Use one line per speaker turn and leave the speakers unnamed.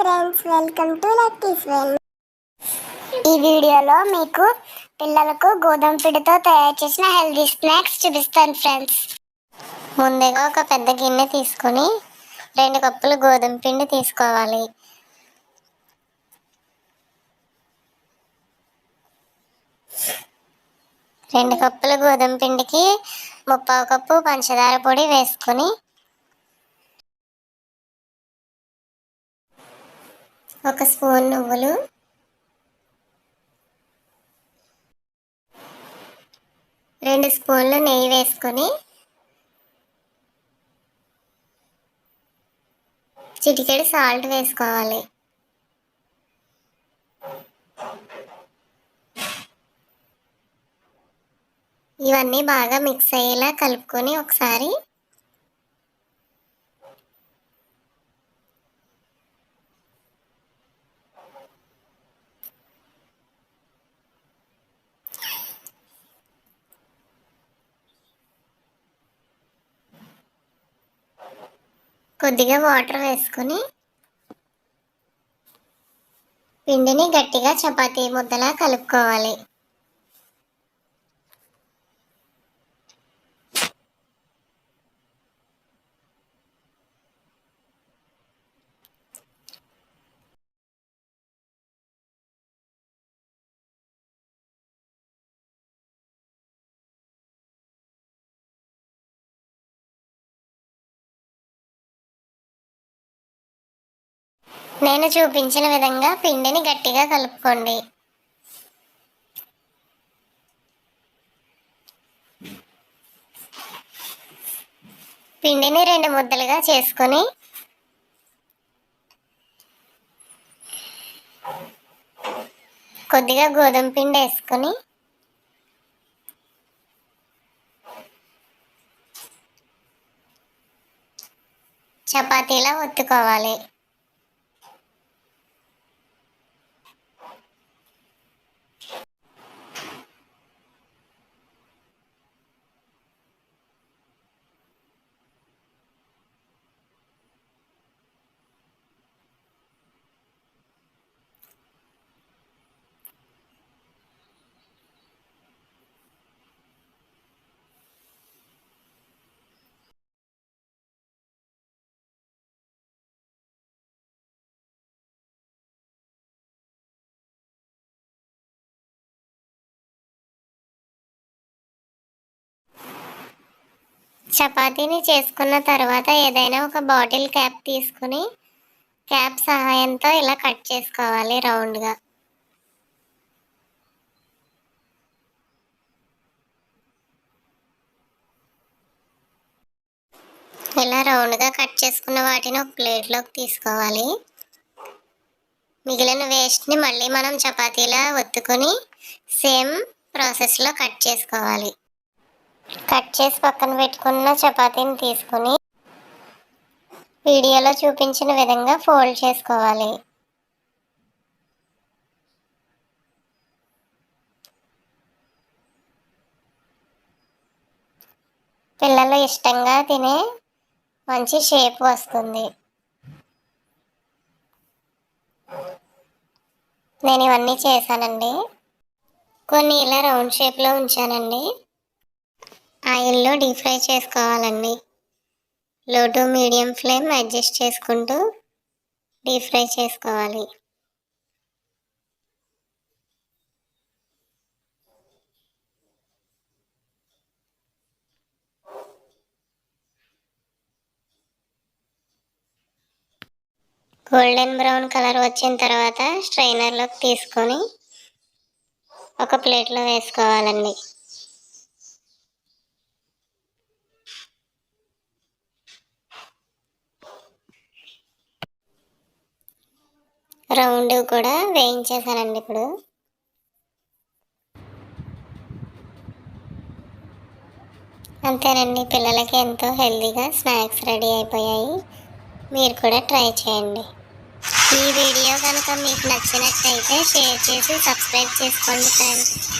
Friends, welcome to Lucky's well. ఈ వీడియోలో మీకు పిల్లలకు గోధుమ పిండితో తయారు చేసిన హెల్దీ స్నాక్స్ చూపిస్తాను ఫ్రెండ్స్. ముందుగా ఒక పెద్ద గిన్నె తీసుకొని 2 కప్పులు గోధుమ పిండి తీసుకోవాలి. రెండు కప్పుల గోధుమ పిండికి 1/4 కప్పు పంచదార పొడి వేసుకొని ఒక స్పూన్ నువ్వులు, 2 స్పూన్లు నెయ్యి వేసుకొని చిటికెడు సాల్ట్ వేసుకోవాలి. ఇవన్నీ బాగా మిక్స్ అయ్యేలా కలుపుకొని ఒకసారి కొద్దిగా వాటర్ వేసుకొని పిండిని గట్టిగా చపాతీ ముద్దలా కలుపుకోవాలి. నేను చూపించిన విధంగా పిండిని గట్టిగా కలుపుకోండి. పిండిని 2 ముద్దలుగా చేసుకొని కొద్దిగా గోధుమ పిండి వేసుకొని చపాతీలా ఒత్తుకోవాలి. చపాతీని చేసుకున్న తర్వాత ఏదైనా ఒక బాటిల్ క్యాప్ తీసుకుని క్యాప్ సహాయంతో ఇలా కట్ చేసుకోవాలి రౌండ్గా. ఇలా రౌండ్గా కట్ చేసుకున్న వాటిని ఒక ప్లేట్లోకి తీసుకోవాలి. మిగిలిన వేస్ట్ని మళ్ళీ మనం చపాతీలా ఒత్తుకొని సేమ్ ప్రాసెస్లో కట్ చేసుకోవాలి. కట్ చేసి పక్కన పెట్టుకున్న చపాతీని తీసుకొని వీడియోలో చూపించిన విధంగా ఫోల్డ్ చేసుకోవాలి. పిల్లలు ఇష్టంగా తినే మంచి షేప్ వస్తుంది. నేను ఇవన్నీ చేశానండి. కొన్ని ఇలా రౌండ్ షేప్లో ఉంచానండి. ఆయిల్లో డీప్ ఫ్రై చేసుకోవాలండి. లో టు మీడియం ఫ్లేమ్ అడ్జస్ట్ చేసుకుంటూ డీప్ ఫ్రై చేసుకోవాలి. గోల్డెన్ బ్రౌన్ కలర్ వచ్చిన తర్వాత స్ట్రైనర్లోకి తీసుకొని ఒక ప్లేట్లో వేసుకోవాలండి. రౌండ్ కూడా వేయించేసానండి. ఇప్పుడు అంతేనండి, పిల్లలకి ఎంతో హెల్తీగా స్నాక్స్ రెడీ అయిపోయాయి. మీరు కూడా ట్రై చేయండి. ఈ వీడియో కనుక మీకు నచ్చినట్లయితే షేర్ చేసి సబ్స్క్రైబ్ చేసుకోండి ఫ్రెండ్స్.